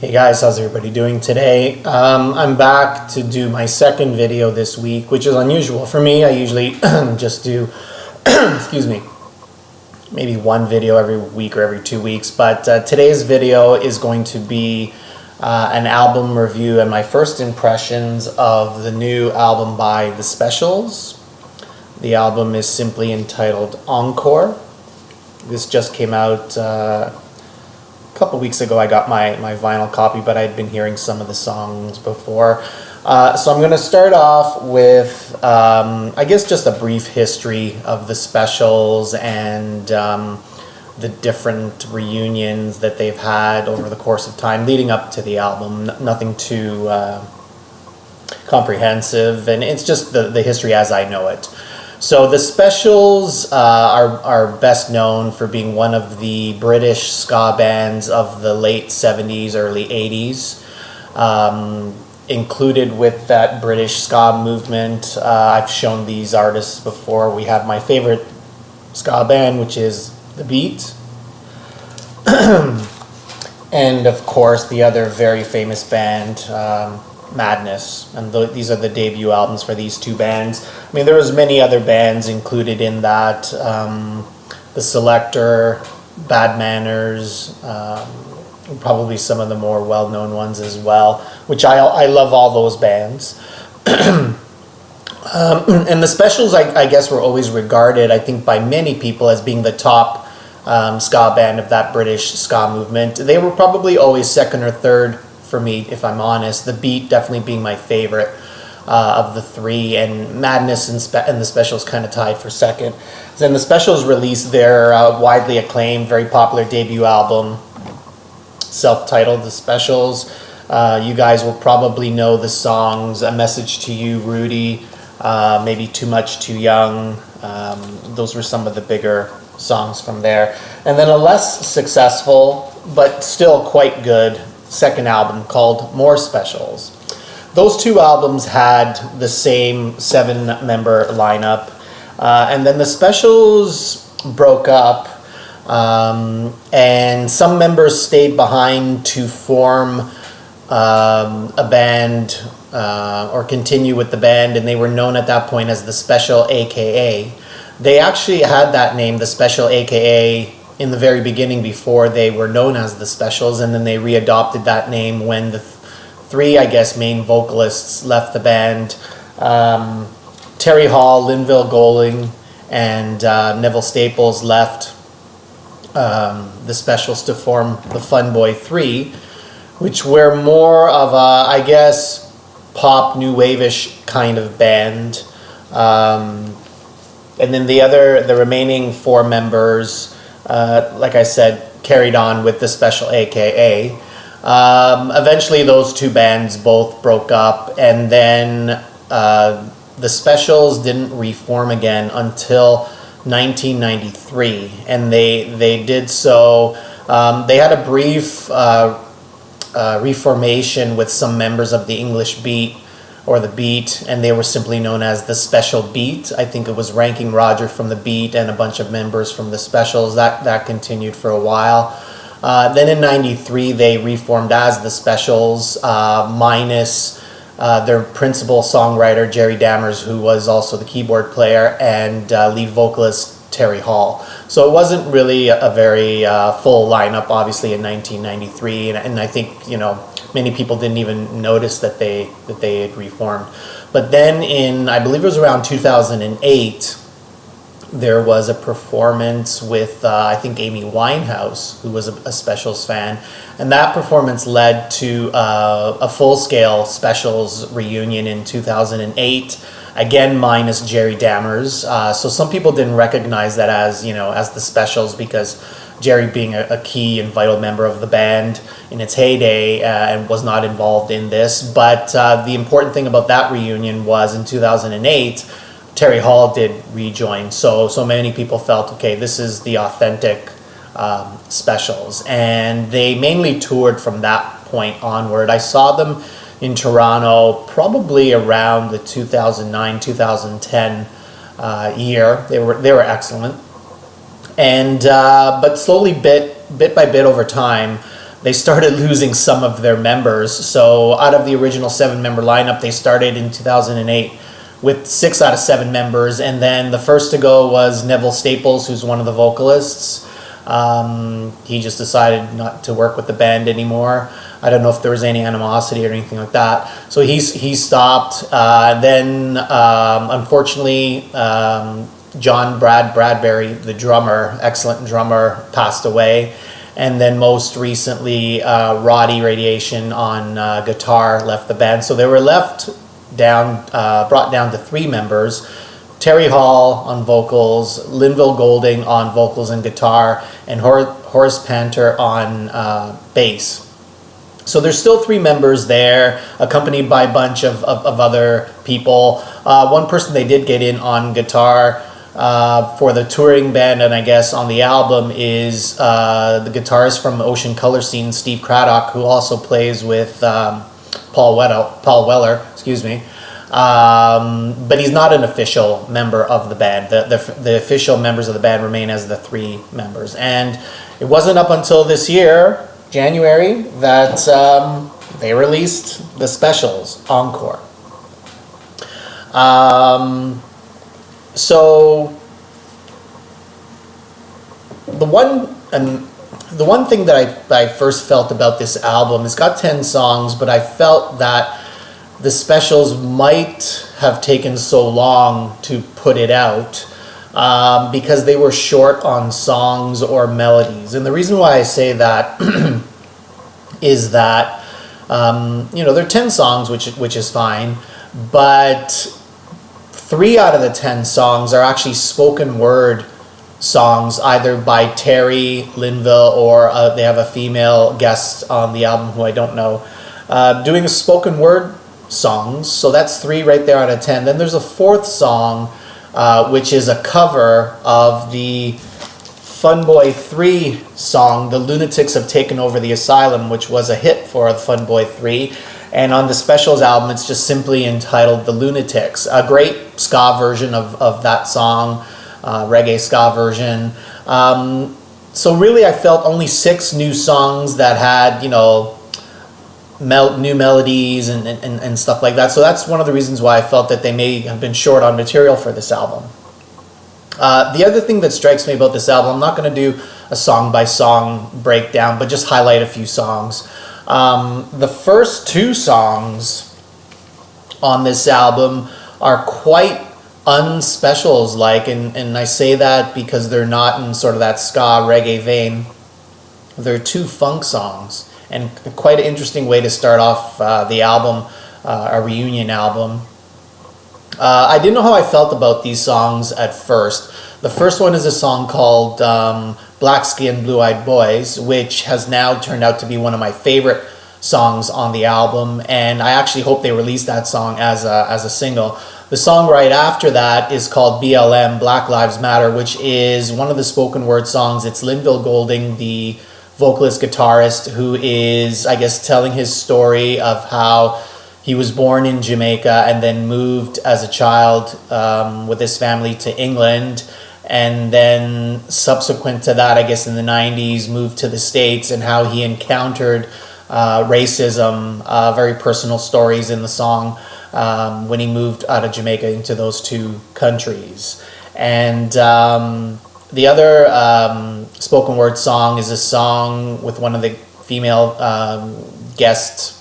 Hey guys, how's everybody doing today? I'm back to do my second video this week, which is unusual for me. I usually just do, excuse me, maybe one video every week or every 2 weeks, but today's video is going to be an album review and my first impressions of the new album by The Specials. The album is simply entitled Encore. This just came out a couple weeks ago. I got my vinyl copy, but I'd been hearing some of the songs before. So I'm going to start off with, I guess, just a brief history of The Specials and the different reunions that they've had over the course of time leading up to the album. Nothing too comprehensive, and it's just the history as I know it. So The Specials are best known for being one of the British ska bands of the late 70s, early 80s. Included with that British ska movement, I've shown these artists before. We have my favorite ska band, which is The Beat. And of course the other very famous band, Madness, and these are the debut albums for these two bands. I mean, there was many other bands included in that, The Selector, Bad Manners, probably some of the more well-known ones as well, which I love all those bands. And The Specials, I guess, were always regarded, I think, by many people as being the top ska band of that British ska movement. They were probably always second or third for me, if I'm honest. The Beat definitely being my favorite of the three, and Madness and The Specials kind of tied for second. Then The Specials released their widely acclaimed, very popular debut album, self-titled The Specials. You guys will probably know the songs A Message to You, Rudy, maybe Too Much, Too Young. Those were some of the bigger songs from there. And then a less successful, but still quite good, second album called More Specials. Those two albums had the same 7-member lineup, and then The Specials broke up, and some members stayed behind to form a band or continue with the band, and they were known at that point as The Special AKA. They actually had that name, The Special AKA, in the very beginning before they were known as The Specials, and then they readopted that name when the three, I guess, main vocalists left the band. Terry Hall, Linville Goling, and Neville Staples left The Specials to form the Fun Boy 3, which were more of a, I guess, pop, new wave-ish kind of band. And then the remaining 4 members, like I said, carried on with The Special AKA. Eventually those two bands both broke up, and then The Specials didn't reform again until 1993, and they did so. They had a brief reformation with some members of the English Beat, or The Beat, and they were simply known as The Special Beat. I think it was Ranking Roger from The Beat and a bunch of members from The Specials. That continued for a while. Then in 93 they reformed as The Specials, minus their principal songwriter Jerry Dammers, who was also the keyboard player, and lead vocalist Terry Hall. So it wasn't really a very full lineup, obviously, in 1993, and I think, you know, many people didn't even notice that they had reformed. But then in, I believe it was around 2008, there was a performance with, I think, Amy Winehouse, who was a Specials fan, and that performance led to a full-scale Specials reunion in 2008, again minus Jerry Dammers. So some people didn't recognize that as, you know, as The Specials, because Jerry being a key and vital member of the band in its heyday and was not involved in this. But the important thing about that reunion was in 2008, Terry Hall did rejoin. So many people felt, okay, this is the authentic Specials. And they mainly toured from that point onward. I saw them in Toronto probably around the 2009-2010 year. They were excellent. And but slowly, bit by bit over time, they started losing some of their members. So out of the original 7-member lineup, they started in 2008 with 6 out of 7 members, and then the first to go was Neville Staples, who's one of the vocalists. He just decided not to work with the band anymore. I don't know if there was any animosity or anything like that. So he stopped. Then, unfortunately, John Bradbury, the drummer, excellent drummer, passed away. And then most recently, Roddy Radiation on guitar left the band. So they were brought down to 3 members. Terry Hall on vocals, Linville Golding on vocals and guitar, and Horace Panter on bass. So there's still 3 members there, accompanied by a bunch of other people. One person they did get in on guitar for the touring band, and I guess on the album, is the guitarist from Ocean Color Scene, Steve Craddock, who also plays with Paul Weller, excuse me. But he's not an official member of the band. The official members of the band remain as the 3 members. And it wasn't up until this year, January, that they released the specials, Encore. So the one thing that I first felt about this album, it's got 10 songs, but I felt that the specials might have taken so long to put it out because they were short on songs or melodies. And the reason why I say that is that they're 10 songs, which is fine, but 3 out of the 10 songs are actually spoken word songs, either by Terry, Linville, or they have a female guest on the album who I don't know, doing a spoken word songs. So that's 3 right there out of 10. Then there's a 4th song, which is a cover of the Fun Boy 3 song, The Lunatics Have Taken Over the Asylum, which was a hit for the Fun Boy 3. And on the Specials album, it's just simply entitled The Lunatics. A great ska version of that song, reggae ska version. So really I felt only 6 new songs that had, new melodies and stuff like that. So that's one of the reasons why I felt that they may have been short on material for this album. The other thing that strikes me about this album, I'm not going to do a song-by-song breakdown, but just highlight a few songs. The first 2 songs on this album are quite unspecials-like, and I say that because they're not in sort of that ska reggae vein. They're 2 funk songs, and quite an interesting way to start off the album, a reunion album. I didn't know how I felt about these songs at first. The first one is a song called Black Skin, Blue Eyed Boys, which has now turned out to be one of my favorite songs on the album, and I actually hope they release that song as a single. The song right after that is called BLM, Black Lives Matter, which is one of the spoken word songs. It's Linville Golding, the vocalist guitarist, who is, I guess, telling his story of how he was born in Jamaica and then moved as a child with his family to England, and then subsequent to that, I guess in the 90s, moved to the States, and how he encountered racism, very personal stories in the song when he moved out of Jamaica into those 2 countries. And the other spoken word song is a song with one of the female guest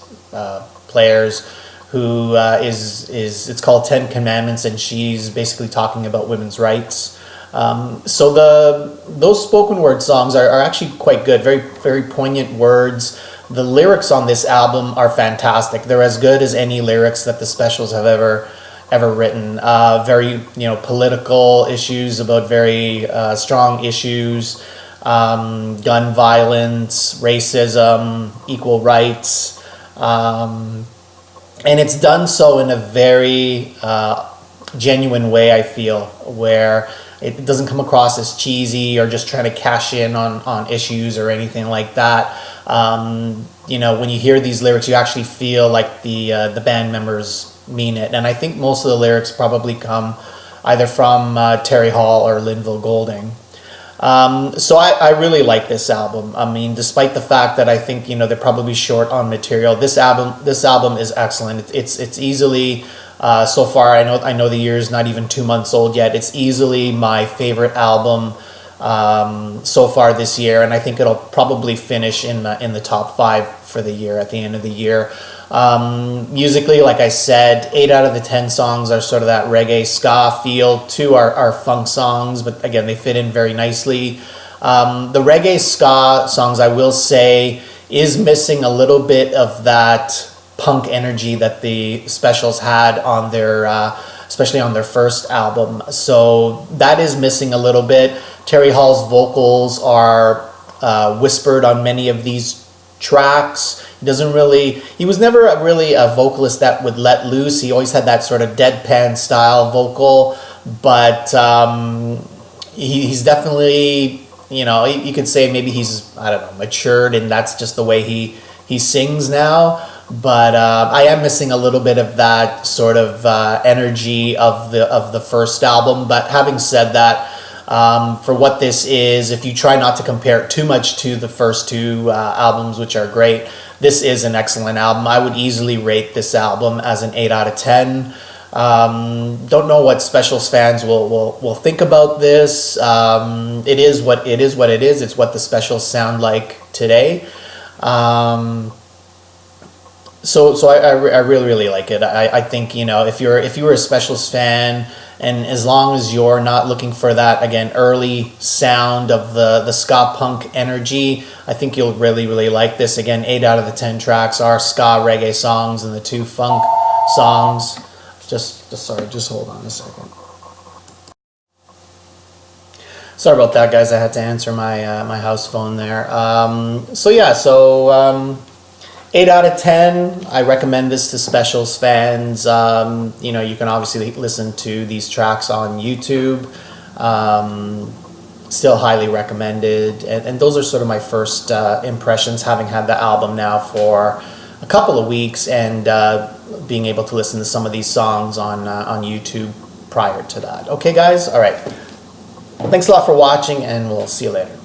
players who it's called 10 Commandments, and she's basically talking about women's rights. So those spoken word songs are actually quite good, very, very poignant words. The lyrics on this album are fantastic. They're as good as any lyrics that the Specials have ever written. Very, political issues about very strong issues, gun violence, racism, equal rights, and it's done so in a very genuine way, I feel, where it doesn't come across as cheesy or just trying to cash in on issues or anything like that. When you hear these lyrics, you actually feel like the band members mean it. And I think most of the lyrics probably come either from Terry Hall or Linville Golding. So I really like this album. I mean, despite the fact that I think, you know, they're probably short on material, this album is excellent. It's easily so far. I know the year is not even 2 months old yet. It's easily my favorite album so far this year, and I think it'll probably finish in the top 5 for the year at the end of the year. Musically, like I said, 8 out of the 10 songs are sort of that reggae ska feel. 2 are funk songs, but again, they fit in very nicely. The reggae ska songs, I will say, is missing a little bit of that punk energy that the Specials had on their, especially on their first album. So that is missing a little bit. Terry Hall's vocals are whispered on many of these tracks. He was never really a vocalist that would let loose. He always had that sort of deadpan style vocal, but he's definitely, you know, you could say maybe he's, I don't know, matured, and that's just the way he sings now. But I am missing a little bit of that sort of energy of the first album. But having said that, for what this is, if you try not to compare it too much to the first 2 albums, which are great, this is an excellent album. I would easily rate this album as an 8 out of 10. Don't know what Specials fans will think about this. It is what it is. It's what the Specials sound like today. So I really like it. I think, you know, if you were a Specials fan, and as long as you're not looking for that, again, early sound of the ska punk energy, I think you'll really like this. Again, 8 out of the 10 tracks are ska reggae songs, and the 2 funk songs. Just hold on a second. Sorry about that, guys. I had to answer my house phone there. 8 out of 10. I recommend this to Specials fans. You know, you can obviously listen to these tracks on YouTube. Still highly recommended. And those are sort of my first impressions, having had the album now for a couple of weeks, and being able to listen to some of these songs on YouTube prior to that. Okay, guys? All right. Thanks a lot for watching, and we'll see you later.